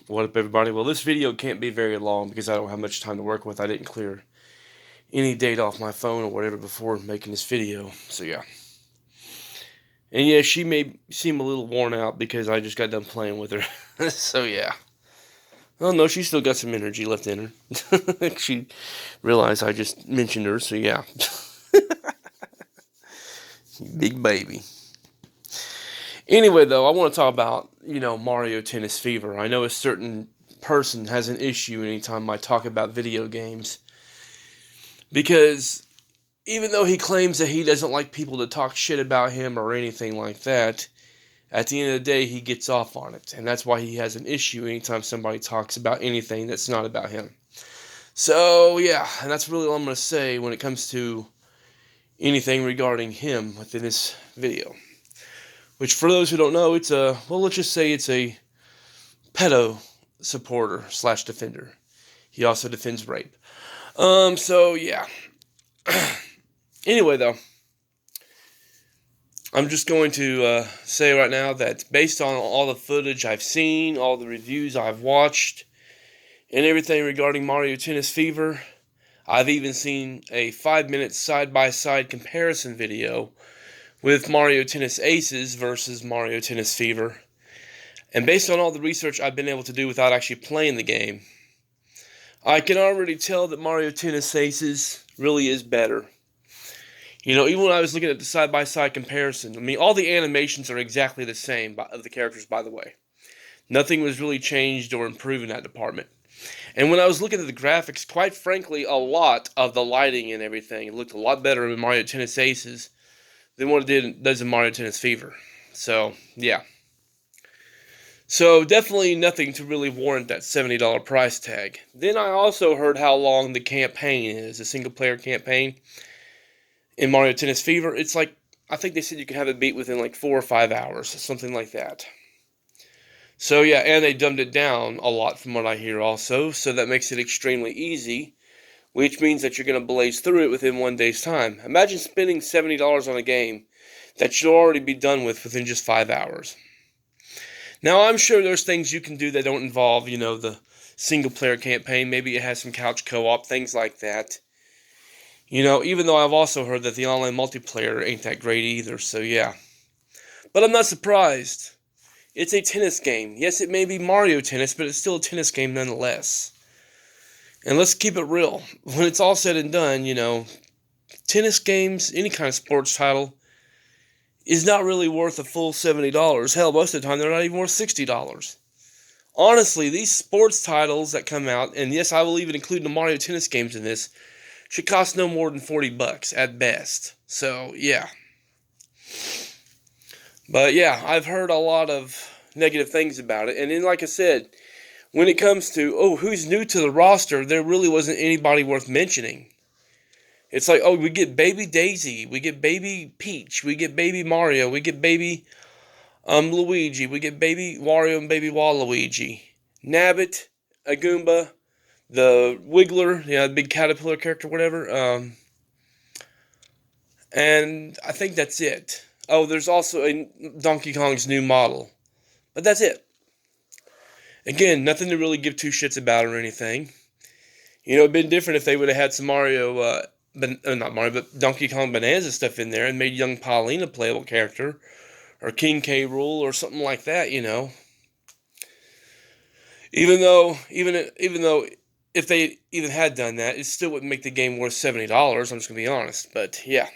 What up, everybody? Well, this video can't be very long because I don't have much time to work with. I didn't clear any data off my phone or whatever before making this video. So, yeah. And, yeah, she may seem a little worn out because I just got done playing with her. So, yeah. Oh, no, she's still got some energy left in her. She realized I just mentioned her, so, yeah. Big baby. Anyway, though, I want to talk about, Mario Tennis Fever. I know a certain person has an issue anytime I talk about video games. Because even though he claims that he doesn't like people to talk shit about him or anything like that, at the end of the day, he gets off on it. And that's why he has an issue anytime somebody talks about anything that's not about him. So, yeah, and that's really all I'm going to say when it comes to anything regarding him within this video. Which, for those who don't know, let's just say it's a pedo supporter / defender. He also defends rape. So, yeah. Anyway, though, I'm just going to say right now that based on all the footage I've seen, all the reviews I've watched, and everything regarding Mario Tennis Fever, I've even seen a 5-minute side-by-side comparison video with Mario Tennis Aces versus Mario Tennis Fever. And based on all the research I've been able to do without actually playing the game, I can already tell that Mario Tennis Aces really is better. Even when I was looking at the side-by-side comparison, I mean, all the animations are exactly the same of the characters, by the way. Nothing was really changed or improved in that department. And when I was looking at the graphics, quite frankly, a lot of the lighting and everything, it looked a lot better in Mario Tennis Aces than what it does in Mario Tennis Fever. So, yeah. So, definitely nothing to really warrant that $70 price tag. Then I also heard how long the campaign is, the single-player campaign. In Mario Tennis Fever, it's like, I think they said you can have it beat within like 4 or 5 hours, something like that. So yeah, and they dumbed it down a lot from what I hear also, so that makes it extremely easy, which means that you're going to blaze through it within 1 day's time. Imagine spending $70 on a game that you'll already be done with within just 5 hours. Now, I'm sure there's things you can do that don't involve, the single-player campaign. Maybe it has some couch co-op, things like that. Even though I've also heard that the online multiplayer ain't that great either, so yeah. But I'm not surprised. It's a tennis game. Yes, it may be Mario Tennis, but it's still a tennis game nonetheless. And let's keep it real. When it's all said and done, tennis games, any kind of sports title, is not really worth a full $70. Hell, most of the time, they're not even worth $60. Honestly, these sports titles that come out, and yes, I will even include the Mario Tennis games in this, should cost no more than $40 at best. So, yeah. But, yeah, I've heard a lot of negative things about it. And then, like I said, when it comes to, who's new to the roster, there really wasn't anybody worth mentioning. It's like, we get Baby Daisy, we get Baby Peach, we get Baby Mario, we get Baby Luigi, we get Baby Wario and Baby Waluigi, Nabbit, a Goomba, the Wiggler, the big caterpillar character, whatever. And I think that's it. Oh, there's also a Donkey Kong's new model. But that's it. Again, nothing to really give two shits about or anything. It'd been different if they would have had some not Mario, but Donkey Kong Bonanza stuff in there and made young Pauline a playable character. Or King K. Rool or something like that, Even though if they even had done that, it still wouldn't make the game worth $70, I'm just going to be honest. But, yeah.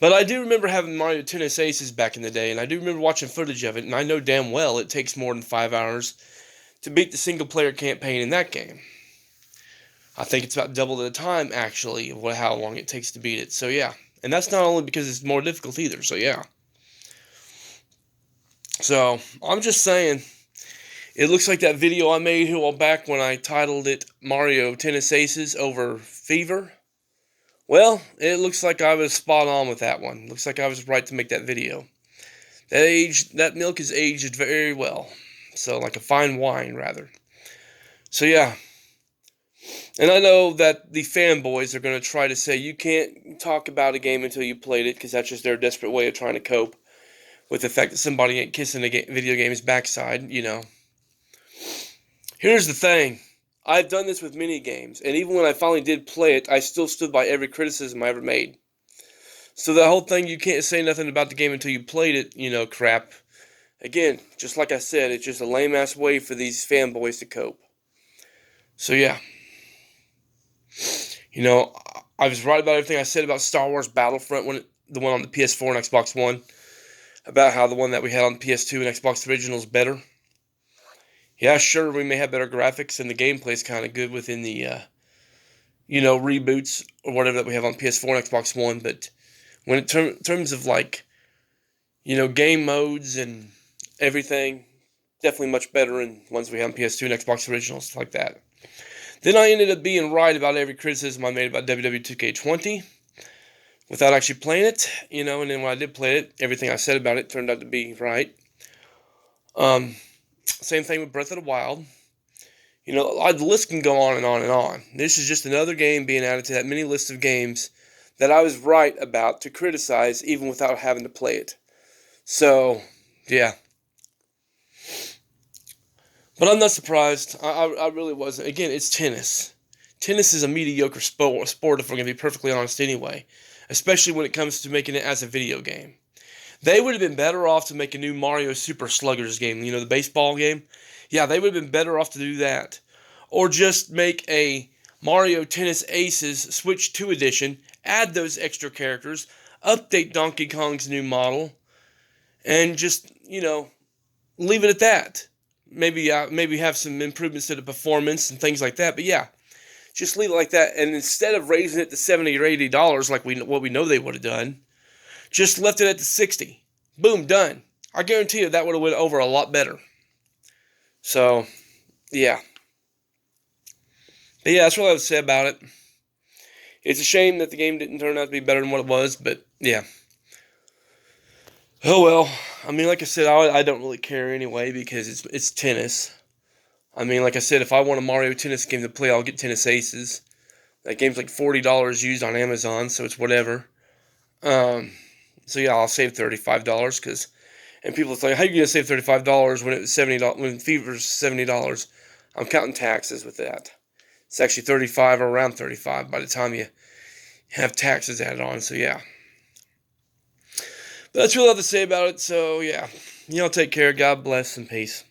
But I do remember having Mario Tennis Aces back in the day, and I do remember watching footage of it, and I know damn well it takes more than 5 hours to beat the single-player campaign in that game. I think it's about double the time, actually, of how long it takes to beat it. So, yeah. And that's not only because it's more difficult either, so yeah. So, I'm just saying, it looks like that video I made a while back when I titled it Mario Tennis Aces over Fever. Well, it looks like I was spot on with that one. Looks like I was right to make that video. That milk is aged very well. So, like a fine wine, rather. So, yeah. And I know that the fanboys are going to try to say you can't talk about a game until you played it, because that's just their desperate way of trying to cope with the fact that somebody ain't kissing a video game's backside, Here's the thing. I've done this with many games, and even when I finally did play it, I still stood by every criticism I ever made. So the whole thing, you can't say nothing about the game until you played it, crap. Again, just like I said, it's just a lame-ass way for these fanboys to cope. So yeah. I was right about everything I said about Star Wars Battlefront, the one on the PS4 and Xbox One, about how the one that we had on PS2 and Xbox Original is better. Yeah, sure, we may have better graphics, and the gameplay's kind of good within the, reboots or whatever that we have on PS4 and Xbox One, but when in terms of, game modes and everything, definitely much better in ones we have on PS2 and Xbox Originals, like that. Then I ended up being right about every criticism I made about WWE 2K20 without actually playing it, and then when I did play it, everything I said about it turned out to be right. Same thing with Breath of the Wild. The list can go on and on and on. This is just another game being added to that mini list of games that I was right about to criticize even without having to play it. So, yeah. But I'm not surprised. I really wasn't. Again, it's tennis. Tennis is a mediocre sport, if we're going to be perfectly honest anyway. Especially when it comes to making it as a video game. They would have been better off to make a new Mario Super Sluggers game. The baseball game? Yeah, they would have been better off to do that. Or just make a Mario Tennis Aces Switch 2 edition, add those extra characters, update Donkey Kong's new model, and just, leave it at that. Maybe have some improvements to the performance and things like that. But yeah, just leave it like that. And instead of raising it to $70 or $80 like what we know they would have done, just left it at the 60. Boom, done. I guarantee you that would have went over a lot better. So, yeah. But yeah, that's what I would say about it. It's a shame that the game didn't turn out to be better than what it was, but yeah. Oh well. Like I said, I don't really care anyway because it's tennis. Like I said, if I want a Mario Tennis game to play, I'll get Tennis Aces. That game's like $40 used on Amazon, so it's whatever. So yeah, I'll save $35 and people are like, how are you gonna save $35 when it was $70 when Fever's $70? I'm counting taxes with that. It's actually 35 or around 35 by the time you have taxes added on. So yeah. But that's really all I have to say about it. So yeah, take care. God bless and peace.